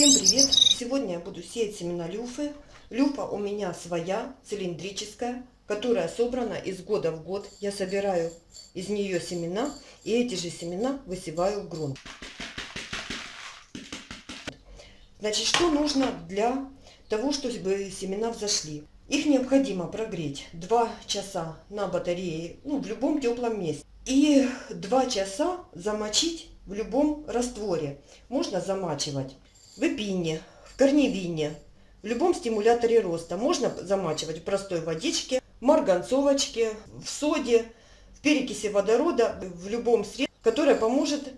Всем привет! Сегодня я буду сеять семена люфы. Люфа у меня своя, цилиндрическая, которая собрана из года в год. Я собираю из нее семена и эти же семена высеваю в грунт. Значит, что нужно для того, чтобы семена взошли? Их необходимо прогреть 2 часа на батарее, в любом теплом месте. И 2 часа замочить в любом растворе. Можно замачивать в эпине, в корневине, в любом стимуляторе роста. Можно замачивать в простой водичке, в марганцовочке, в соде, в перекиси водорода, в любом средстве, которое поможет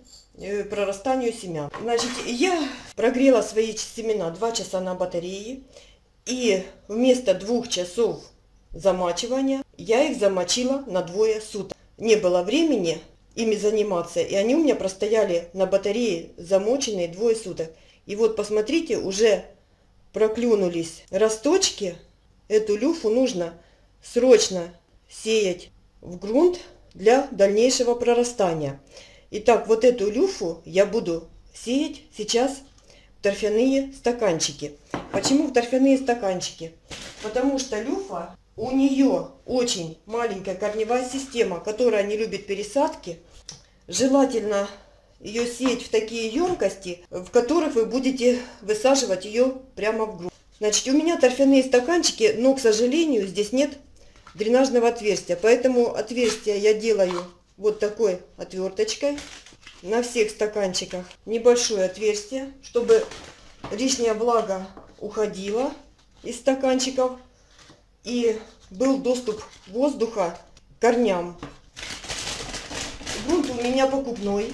прорастанию семян. Значит, я прогрела свои семена 2 часа на батарее. И вместо 2 часов замачивания я их замочила на 2 суток. Не было времени ими заниматься, и они у меня простояли на батарее замоченные 2 суток. И вот посмотрите, уже проклюнулись росточки. Эту люфу нужно срочно сеять в грунт для дальнейшего прорастания. Итак, вот эту люфу я буду сеять сейчас в торфяные стаканчики. Почему в торфяные стаканчики? Потому что люфа, у нее очень маленькая корневая система, которая не любит пересадки. Желательно ее сеять в такие емкости, в которых вы будете высаживать ее прямо в грунт. Значит, у меня торфяные стаканчики, но, к сожалению, здесь нет дренажного отверстия. Поэтому отверстие я делаю вот такой отверточкой на всех стаканчиках. Небольшое отверстие, чтобы лишняя влага уходила из стаканчиков и был доступ воздуха к корням. Грунт у меня покупной.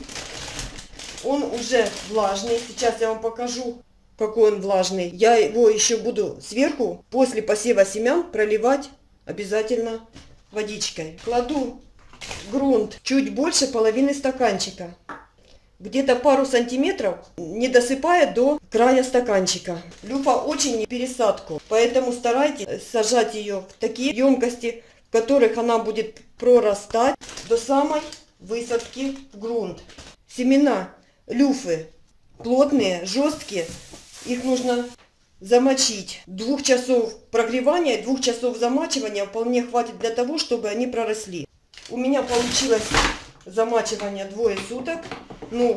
Он уже влажный. Сейчас я вам покажу, какой он влажный. Я его еще буду сверху, после посева семян, проливать обязательно водичкой. Кладу в грунт чуть больше половины стаканчика. Где-то пару сантиметров, не досыпая до края стаканчика. Люфа очень не пересадку, поэтому старайтесь сажать ее в такие емкости, в которых она будет прорастать до самой высадки в грунт. Семена люфы плотные, жесткие, их нужно замочить. 2 часов прогревания, 2 часов замачивания вполне хватит для того, чтобы они проросли. У меня получилось замачивание 2 суток.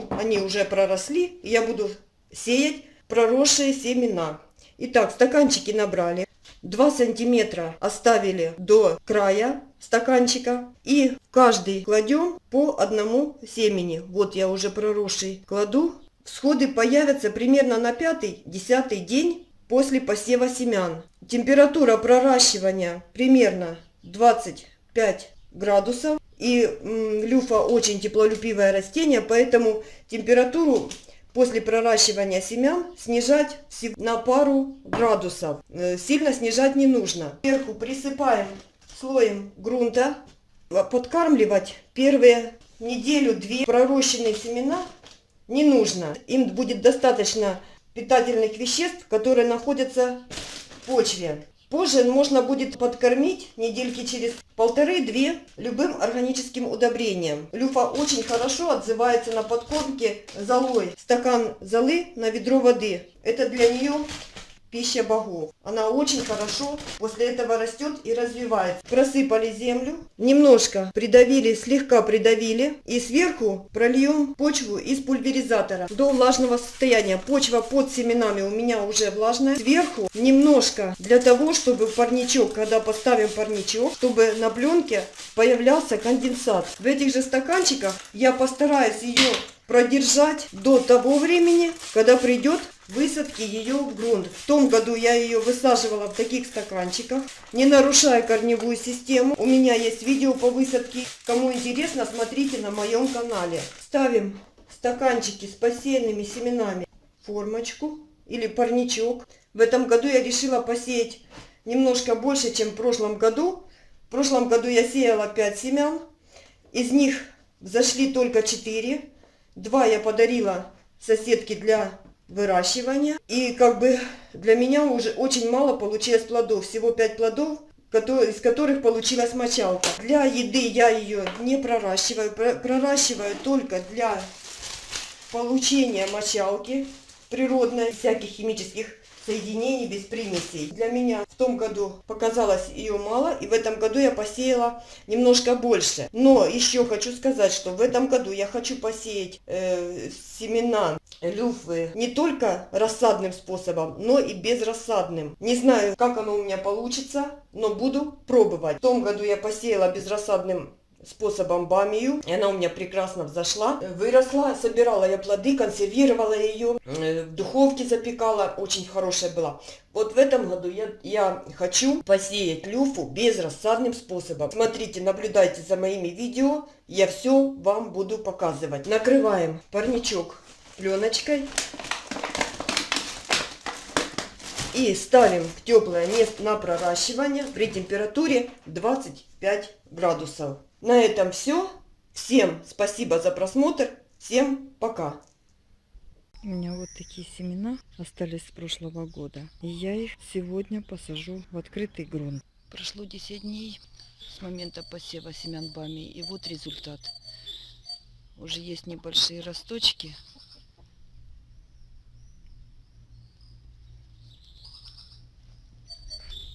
Они уже проросли, и я буду сеять проросшие семена. Итак, стаканчики набрали. 2 сантиметра оставили до края стаканчика. И в каждый кладем по одному семени. Вот я уже проросший кладу. Всходы появятся примерно на 5-10 день после посева семян. Температура проращивания примерно 25 градусов. И люфа очень теплолюбивое растение, поэтому температуру после проращивания семян снижать на пару градусов. Сильно снижать не нужно. Сверху присыпаем слоем грунта. Подкармливать первые неделю-две пророщенные семена не нужно. Им будет достаточно питательных веществ, которые находятся в почве. Позже можно будет подкормить недельки через 1,5-2 любым органическим удобрением. Люфа очень хорошо отзывается на подкормке золой. Стакан золы на ведро воды. Это для нее пища богов. Она очень хорошо после этого растет и развивается. Просыпали землю, немножко придавили, слегка придавили. И сверху прольем почву из пульверизатора до влажного состояния. Почва под семенами у меня уже влажная. Сверху немножко для того, чтобы парничок, когда поставим парничок, чтобы на пленке появлялся конденсат. В этих же стаканчиках я постараюсь ее продержать до того времени, когда придет высадки ее в грунт. В том году я ее высаживала в таких стаканчиках, не нарушая корневую систему. У меня есть видео по высадке. Кому интересно, смотрите на моем канале. Ставим стаканчики с посеянными семенами в формочку или парничок. В этом году я решила посеять немножко больше, чем в прошлом году. В прошлом году я сеяла 5 семян. Из них взошли только 4. 2 я подарила соседке для выращивания. И для меня уже очень мало получилось плодов. Всего 5 плодов, из которых получилась мочалка. Для еды я ее не проращиваю. Проращиваю только для получения мочалки. природная, всяких химических соединений, без примесей. Для меня в том году показалось ее мало, и в этом году я посеяла немножко больше. Но еще хочу сказать, что в этом году я хочу посеять семена люфы не только рассадным способом, но и безрассадным. Не знаю, как оно у меня получится, но буду пробовать. В том году я посеяла безрассадным способом бамию, и она у меня прекрасно взошла, выросла, собирала я плоды, консервировала ее, в духовке запекала, очень хорошая была. Вот в этом году я хочу посеять люфу безрассадным способом. Смотрите, наблюдайте за моими видео, я все вам буду показывать. Накрываем парничок пленочкой и ставим в теплое место на проращивание при температуре 25 градусов. На этом все. Всем спасибо за просмотр. Всем пока. У меня вот такие семена остались с прошлого года. И я их сегодня посажу в открытый грунт. Прошло 10 дней с момента посева семян бамии. И вот результат. Уже есть небольшие росточки.